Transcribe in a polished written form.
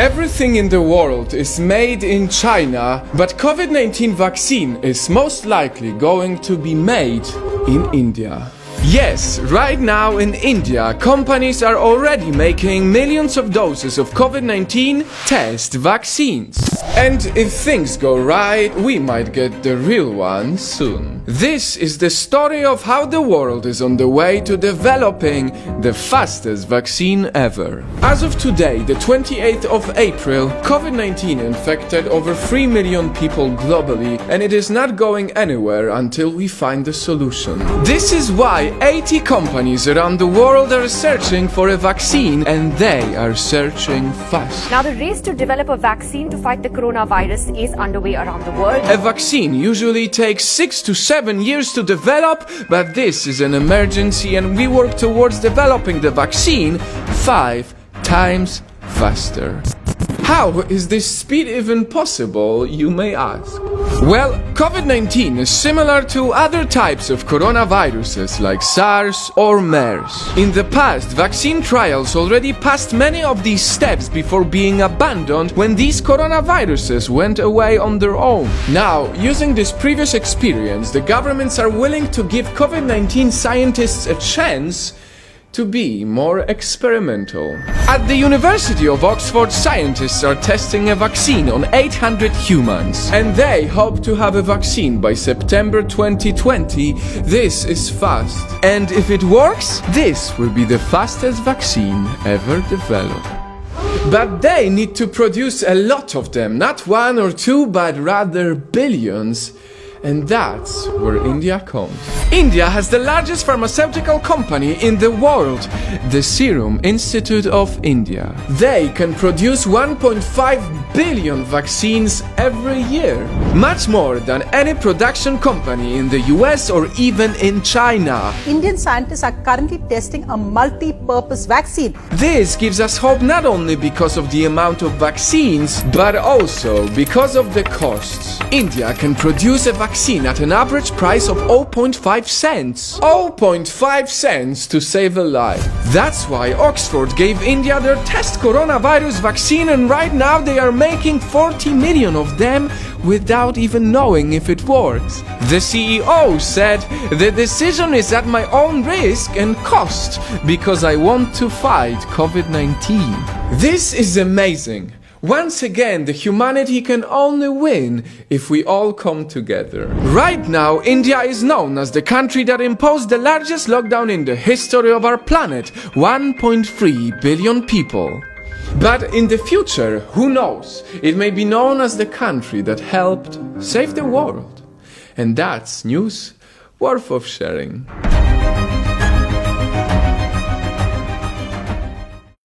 Everything in the world is made in China, but COVID-19 vaccine is most likely going to be made in India. Yes, right now in India, companies are already making millions of doses of COVID-19 test vaccines. And if things go right, we might get the real one soon. This is the story of how the world is on the way to developing the fastest vaccine ever. As of today, the 28th of April, COVID-19 infected over 3 million people globally, and it is not going anywhere until we find a solution. This is why 80 companies around the world are searching for a vaccine, and they are searching fast. Now, the race to develop a vaccine to fight the coronavirus is underway around the world. A vaccine usually takes 6 to 7 years to develop, but this is an emergency, and we work towards developing the vaccine 5 times faster. How is this speed even possible, you may ask? Well, COVID-19 is similar to other types of coronaviruses like SARS or MERS. In the past, vaccine trials already passed many of these steps before being abandoned when these coronaviruses went away on their own. Now, using this previous experience, the governments are willing to give COVID-19 scientists a chance to be more experimental. At the University of Oxford, scientists are testing a vaccine on 800 humans, and they hope to have a vaccine by September 2020. This is fast. And if it works, this will be the fastest vaccine ever developed. But they need to produce a lot of them, not 1 or 2, but rather billions. And that's where India comes. India has the largest pharmaceutical company in the world, the Serum Institute of India. They can produce 1.5 billion vaccines every year, much more than any production company in the US or even in China. Indian scientists are currently testing a multi-purpose vaccine. This gives us hope not only because of the amount of vaccines, but also because of the costs. India can produce a vaccine at an average price of 0.5 cents. 0.5 cents to save a life. That's why Oxford gave India their test coronavirus vaccine, and right now they are making 40 million of them without even knowing if it works. The CEO said, "The decision is at my own risk and cost because I want to fight COVID-19. This is amazing. Once again, the humanity can only win if we all come together. Right now, India is known as the country that imposed the largest lockdown in the history of our planet, 1.3 billion people. But in the future, who knows? It may be known as the country that helped save the world. And that's news worth of sharing.